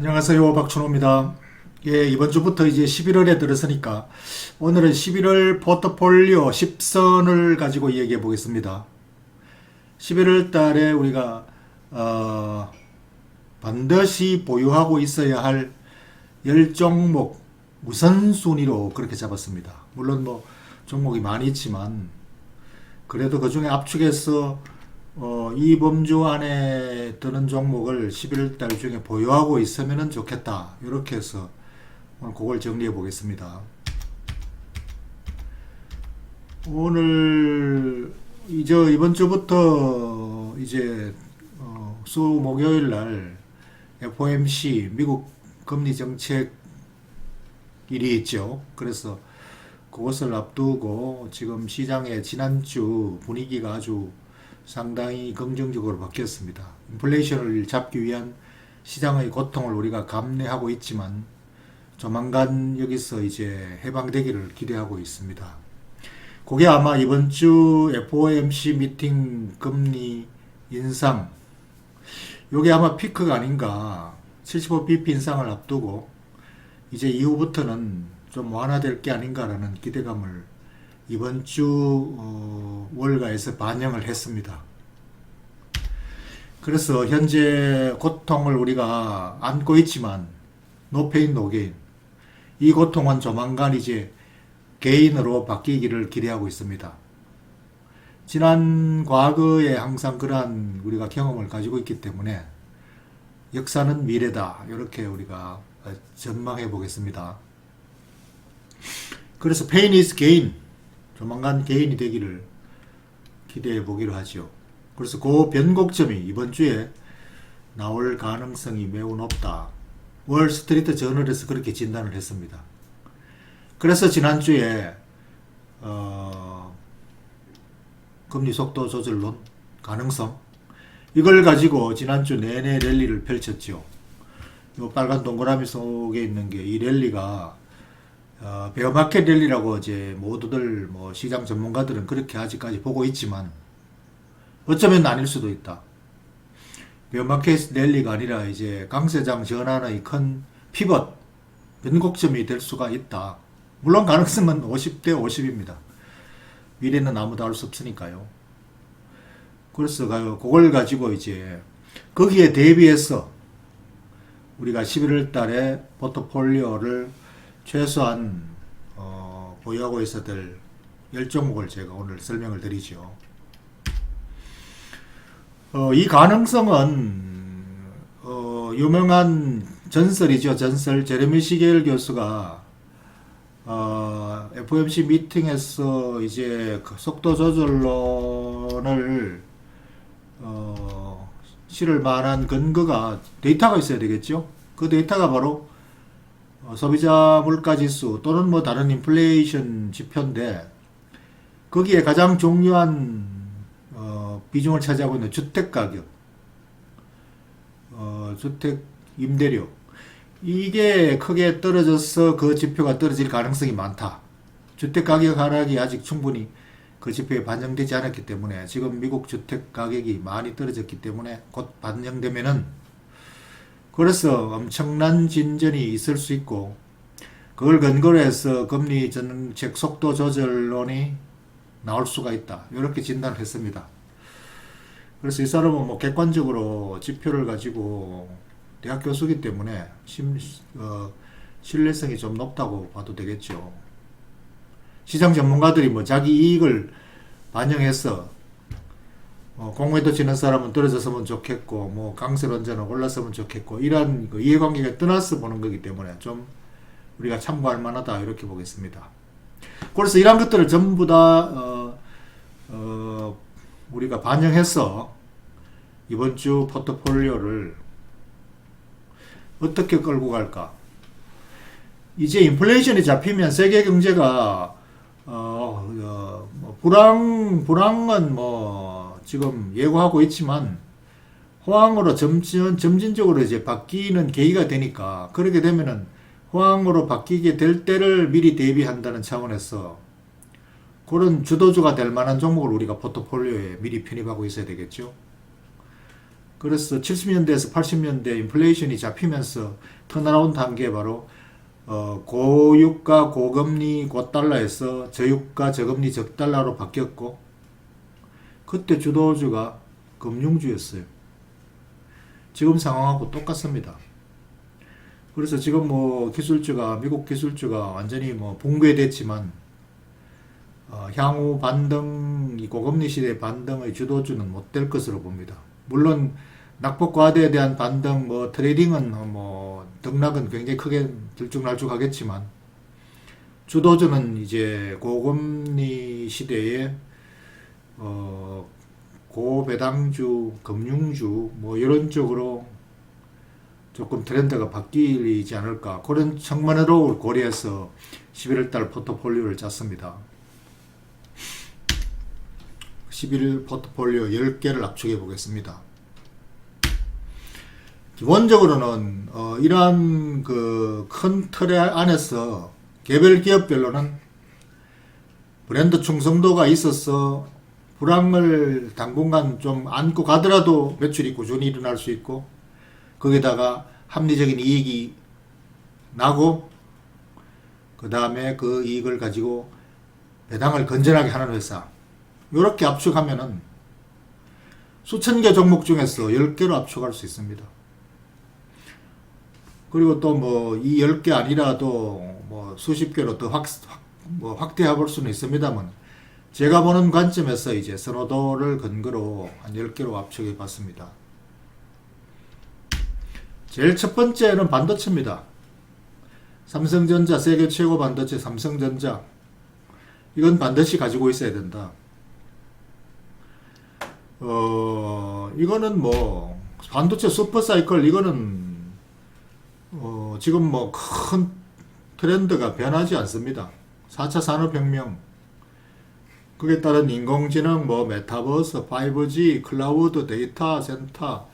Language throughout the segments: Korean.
안녕하세요. 박준호입니다. 예, 이번 주부터 이제 11월에 들어서니까 오늘은 11월 포트폴리오 10선을 가지고 이야기해 보겠습니다. 11월 달에 우리가 반드시 보유하고 있어야 할 10종목 우선순위로 그렇게 잡았습니다. 물론 뭐 종목이 많이 있지만 그래도 그 중에 압축해서 이 범주 안에 드는 종목을 11월 달 중에 보유하고 있으면 좋겠다. 이렇게 해서 오늘 그걸 정리해 보겠습니다. 오늘 이번 주부터 이제 수 목요일 날 FOMC 미국 금리 정책 일이 있죠. 그래서 그것을 앞두고 지금 시장의 지난주 분위기가 아주 상당히 긍정적으로 바뀌었습니다. 인플레이션을 잡기 위한 시장의 고통을 우리가 감내하고 있지만 조만간 여기서 이제 해방되기를 기대하고 있습니다. 그게 아마 이번 주 FOMC 미팅 금리 인상, 요게 아마 피크가 아닌가. 75bp 인상을 앞두고 이제 이후부터는 좀 완화될 게 아닌가라는 기대감을 이번 주 월가에서 반영을 했습니다. 그래서 현재 고통을 우리가 안고 있지만 no pain no gain, 이 고통은 조만간 이제 게인으로 바뀌기를 기대하고 있습니다. 지난 과거에 항상 그러한 우리가 경험을 가지고 있기 때문에 역사는 미래다, 이렇게 우리가 전망해 보겠습니다. 그래서 pain is gain, 조만간 개인이 되기를 기대해 보기로 하죠. 그래서 그 변곡점이 이번 주에 나올 가능성이 매우 높다. 월스트리트 저널에서 그렇게 진단을 했습니다. 그래서 지난주에 금리 속도 조절론 가능성, 이걸 가지고 지난주 내내 랠리를 펼쳤죠. 이 빨간 동그라미 속에 있는 게 이 랠리가 베어마켓 랠리라고 이제 모두들 뭐 시장 전문가들은 그렇게 아직까지 보고 있지만 어쩌면 아닐 수도 있다. 베어마켓 랠리가 아니라 이제 강세장 전환의 큰 피벗, 변곡점이 될 수가 있다. 물론 가능성은 50대 50입니다. 미래는 아무도 알 수 없으니까요. 그래서 그걸 가지고 이제 거기에 대비해서 우리가 11월 달에 포트폴리오를 최소한 보유하고 있어야 될 10종목을 제가 오늘 설명을 드리죠. 이 가능성은 유명한 전설이죠. 전설. 제레미 시겔 교수가 FOMC 미팅에서 이제 그 속도 조절론을 실을 만한 근거가 데이터가 있어야 되겠죠. 그 데이터가 바로 소비자 물가지수 또는 뭐 다른 인플레이션 지표인데, 거기에 가장 중요한 비중을 차지하고 있는 주택 가격, 주택 임대료, 이게 크게 떨어져서 그 지표가 떨어질 가능성이 많다. 주택 가격 하락이 아직 충분히 그 지표에 반영되지 않았기 때문에, 지금 미국 주택 가격이 많이 떨어졌기 때문에 곧 반영되면은, 그래서 엄청난 진전이 있을 수 있고, 그걸 근거로 해서 금리 정책 속도 조절론이 나올 수가 있다. 이렇게 진단을 했습니다. 그래서 이 사람은 뭐 객관적으로 지표를 가지고 대학 교수이기 때문에 신뢰성이 좀 높다고 봐도 되겠죠. 시장 전문가들이 뭐 자기 이익을 반영해서 공매도 치는 사람은 떨어졌으면 좋겠고, 뭐 강세론자는 올랐으면 좋겠고, 이런 그 이해관계가 떠나서 보는 거기 때문에 좀 우리가 참고할 만하다, 이렇게 보겠습니다. 그래서 이런 것들을 전부 다 우리가 반영해서 이번 주 포트폴리오를 어떻게 끌고 갈까? 이제 인플레이션이 잡히면 세계 경제가 불황은 뭐 지금 예고하고 있지만 호황으로 점진적으로 이제 바뀌는 계기가 되니까, 그렇게 되면은 호황으로 바뀌게 될 때를 미리 대비한다는 차원에서 그런 주도주가 될 만한 종목을 우리가 포트폴리오에 미리 편입하고 있어야 되겠죠. 그래서 70년대에서 80년대 인플레이션이 잡히면서 턴어라운드 한 게 바로 고유가 고금리 고달러에서 저유가 저금리 적달러로 바뀌었고, 그때 주도주가 금융주였어요. 지금 상황하고 똑같습니다. 그래서 지금 뭐 기술주가, 미국 기술주가 완전히 뭐 붕괴됐지만 향후 반등, 이 고금리 시대 반등의 주도주는 못 될 것으로 봅니다. 물론 낙폭 과대에 대한 반등, 뭐 트레이딩은 뭐 등락은 굉장히 크게 들쭉날쭉하겠지만, 주도주는 이제 고금리 시대에 고배당주, 금융주 뭐 이런 쪽으로 조금 트렌드가 바뀌지 않을까, 그런 측면으로 고려해서 11월달 포트폴리오를 짰습니다. 11일 포트폴리오 10개를 압축해 보겠습니다. 기본적으로는 이러한 그 큰 틀 안에서 개별 기업별로는 브랜드 충성도가 있어서 불황을 당분간 좀 안고 가더라도 매출이 꾸준히 일어날 수 있고, 거기다가 합리적인 이익이 나고, 그 다음에 그 이익을 가지고 배당을 건전하게 하는 회사, 이렇게 압축하면은 수천 개 종목 중에서 10개로 압축할 수 있습니다. 그리고 또 뭐 이 10개 아니라도 뭐 수십 개로 더 확대해 볼 수는 있습니다만, 제가 보는 관점에서 이제 선호도를 근거로 한 10개로 압축해 봤습니다. 제일 첫 번째는 반도체입니다. 삼성전자, 세계 최고 반도체 삼성전자. 이건 반드시 가지고 있어야 된다. 이거는 뭐 반도체 슈퍼사이클, 이거는 지금 뭐 큰 트렌드가 변하지 않습니다. 4차 산업혁명, 그에 따른 인공지능, 뭐 메타버스, 5G, 클라우드, 데이터 센터,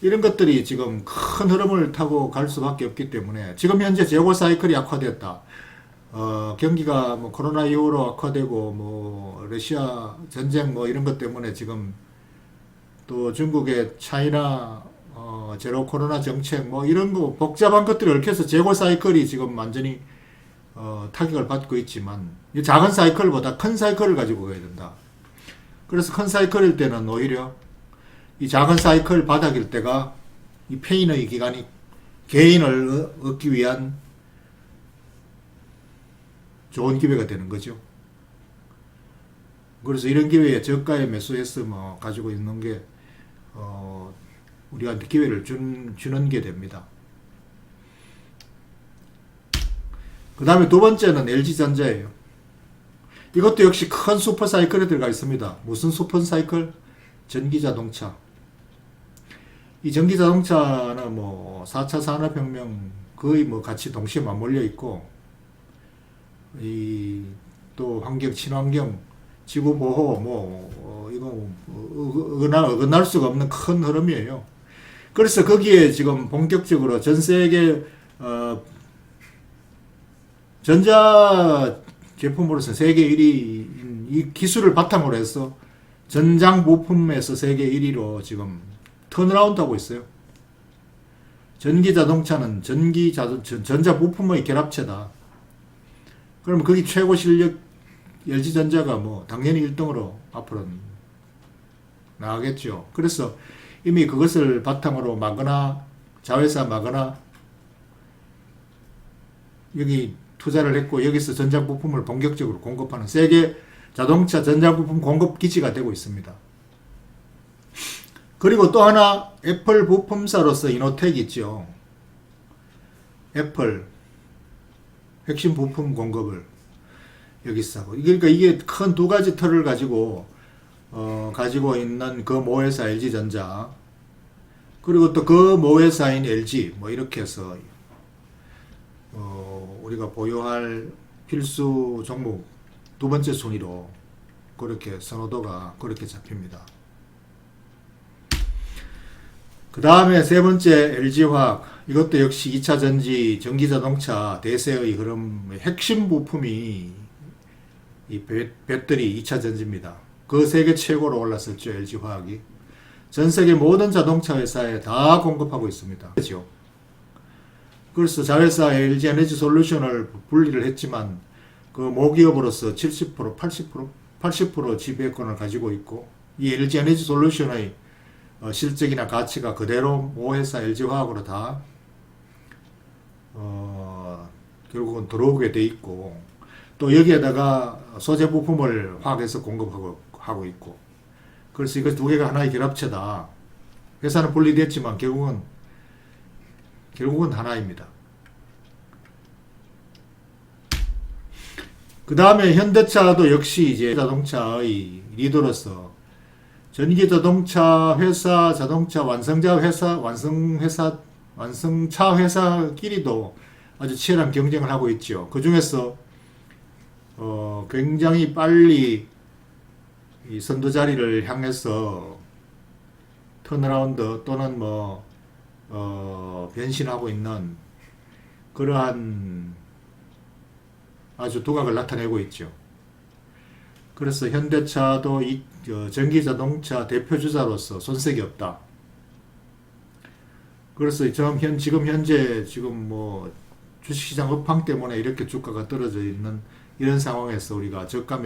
이런 것들이 지금 큰 흐름을 타고 갈 수밖에 없기 때문에, 지금 현재 재고 사이클이 악화됐다. 경기가 뭐 코로나 이후로 악화되고, 뭐 러시아 전쟁 뭐 이런 것 때문에 지금 또 중국의 차이나 제로 코로나 정책 뭐 이런 거 복잡한 것들이 얽혀서 재고 사이클이 지금 완전히 타격을 받고 있지만, 이 작은 사이클보다 큰 사이클을 가지고 가야 된다. 그래서 큰 사이클일 때는 오히려 이 작은 사이클 바닥일 때가 이 페인의 기간이, 개인을 얻기 위한 좋은 기회가 되는 거죠. 그래서 이런 기회에 저가에 매수해서 뭐 가지고 있는 게 우리한테 기회를 주는 게 됩니다. 그 다음에 두 번째는 LG전자예요. 이것도 역시 큰 슈퍼사이클에 들어가 있습니다. 무슨 슈퍼사이클? 전기자동차. 이 전기자동차는 뭐 4차 산업혁명 거의 뭐 같이 동시에 맞물려 있고, 이 또 환경, 친환경, 지구보호, 이거 어긋날 수가 없는 큰 흐름이에요. 그래서 거기에 지금 본격적으로 전 세계 전자 제품으로서 세계 1위인 이 기술을 바탕으로 해서 전장 부품에서 세계 1위로 지금 턴어라운드 하고 있어요. 전기 자동차는 전자 부품의 결합체다. 그러면 거기 최고 실력 LG전자가 뭐 당연히 1등으로 앞으로 나가겠죠. 그래서 이미 그것을 바탕으로 마거나 자회사 마거나 여기 투자를 했고, 여기서 전장 부품을 본격적으로 공급하는 세계 자동차 전장 부품 공급 기지가 되고 있습니다. 그리고 또 하나 애플 부품사로서 이노텍 있죠. 애플 핵심 부품 공급을 여기서 하고, 그러니까 이게 큰 두 가지 틀을 가지고 있는 그 모회사 LG전자, 그리고 또 그 모회사인 LG, 뭐 이렇게 해서 우리가 보유할 필수 종목 두 번째 순위로 그렇게 선호도가 그렇게 잡힙니다. 그 다음에 세 번째 LG화학, 이것도 역시 2차 전지, 전기자동차 대세의 흐름, 핵심 부품이 이 배터리 2차 전지입니다. 그 세계 최고로 올랐었죠, LG화학이. 전 세계 모든 자동차 회사에 다 공급하고 있습니다. 그렇죠? 그래서 자회사 LG 에너지 솔루션을 분리를 했지만 그 모기업으로서 70%, 80% 지배권을 가지고 있고, 이 LG 에너지 솔루션의 실적이나 가치가 그대로 모회사 LG화학으로 다 결국은 들어오게 돼 있고, 또 여기에다가 소재 부품을 화학에서 공급하고 있고, 그래서 이거 두 개가 하나의 결합체다. 회사는 분리됐지만 결국은 하나입니다. 그 다음에 현대차도 역시 이제 자동차의 리더로서 전기자동차 회사, 자동차 완성차 회사끼리도 아주 치열한 경쟁을 하고 있죠. 그 중에서 굉장히 빨리 이 선두 자리를 향해서 턴어라운드 또는 변신하고 있는 그러한 아주 두각을 나타내고 있죠. 그래서 현대차도 이 전기자동차 대표주자로서 손색이 없다. 그래서 지금 현재 주식시장 업황 때문에 이렇게 주가가 떨어져 있는 이런 상황에서 우리가 저가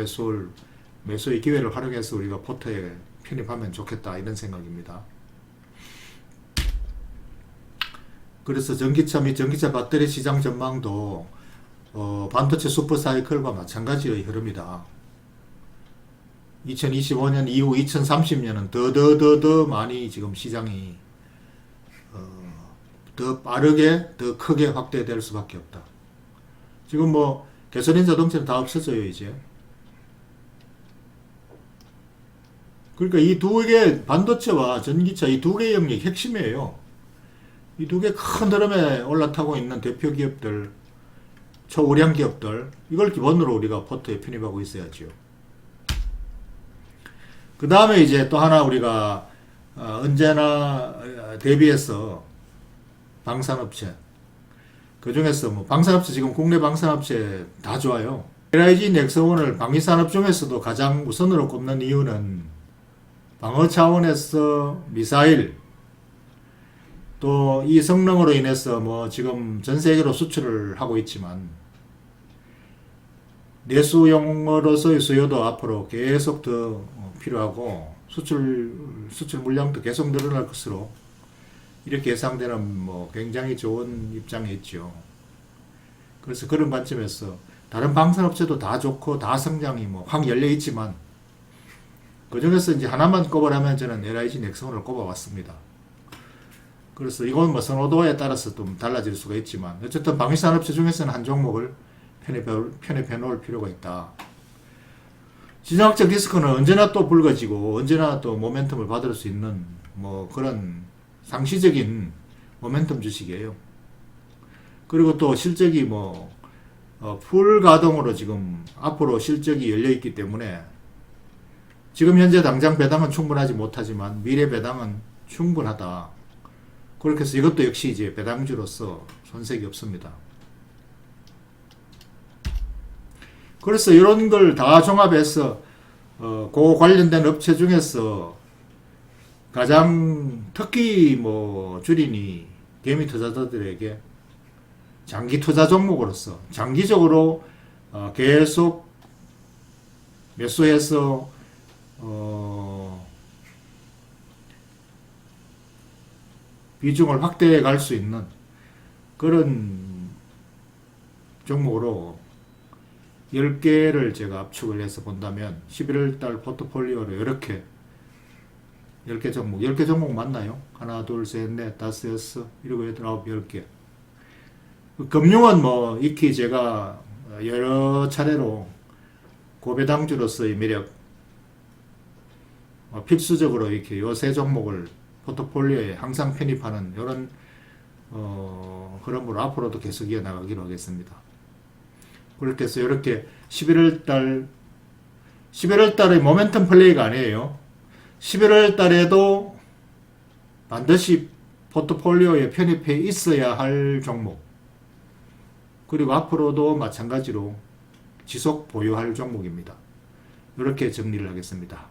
매수의 기회를 활용해서 우리가 포트에 편입하면 좋겠다, 이런 생각입니다. 그래서 전기차 및 전기차 배터리 시장 전망도 반도체 슈퍼사이클과 마찬가지의 흐름이다. 2025년 이후 2030년은 더 많이 지금 시장이 더 빠르게 더 크게 확대될 수밖에 없다. 지금 가솔린 자동차는 다 없어져요 이제. 그러니까 이 두 개, 반도체와 전기차 이 두 개의 영역이 핵심이에요. 이 두 개 큰 흐름에 올라타고 있는 대표 기업들, 초우량 기업들, 이걸 기본으로 우리가 포트에 편입하고 있어야죠. 그 다음에 이제 또 하나 우리가 언제나 대비해서 방산업체, 그 중에서 방산업체, 지금 국내 방산업체 다 좋아요. LIG 넥슨을 방위산업 중에서도 가장 우선으로 꼽는 이유는 방어 차원에서 미사일, 또 이 성능으로 인해서 지금 전 세계로 수출을 하고 있지만 내수용으로서의 수요도 앞으로 계속 더 필요하고 수출 물량도 계속 늘어날 것으로 이렇게 예상되는 굉장히 좋은 입장에 있죠. 그래서 그런 관점에서 다른 방산업체도 다 좋고 다 성장이 확 열려 있지만 그 중에서 이제 하나만 꼽으라면 저는 LIG 넥슨을 꼽아왔습니다. 그래서 이건 선호도에 따라서 좀 달라질 수가 있지만 어쨌든 방위산업체 중에서는 한 종목을 편입해 놓을 필요가 있다. 지정학적 리스크는 언제나 또 불거지고 언제나 또 모멘텀을 받을 수 있는 그런 상시적인 모멘텀 주식이에요. 그리고 또 실적이 풀 가동으로 지금 앞으로 실적이 열려 있기 때문에 지금 현재 당장 배당은 충분하지 못하지만 미래 배당은 충분하다. 그렇게 해서 이것도 역시 이제 배당주로서 손색이 없습니다. 그래서 이런 걸 다 종합해서 그 관련된 업체 중에서 가장 특히 주린이 개미 투자자들에게 장기 투자 종목으로서 장기적으로 계속 매수해서 비중을 확대해 갈 수 있는 그런 종목으로 10개를 제가 압축을 해서 본다면 11월달 포트폴리오로 이렇게 10개 종목, 10개 종목 맞나요? 하나, 둘, 셋, 넷, 다섯, 여섯, 일곱, 여덟, 아홉, 10개. 금융은 익히 제가 여러 차례로 고배당주로서의 매력, 필수적으로 이렇게 요 세 종목을 포트폴리오에 항상 편입하는 이런 흐름으로 앞으로도 계속 이어나가기로 하겠습니다. 그렇게 해서 이렇게 11월 달의 모멘텀 플레이가 아니에요. 11월 달에도 반드시 포트폴리오에 편입해 있어야 할 종목, 그리고 앞으로도 마찬가지로 지속 보유할 종목입니다. 이렇게 정리를 하겠습니다.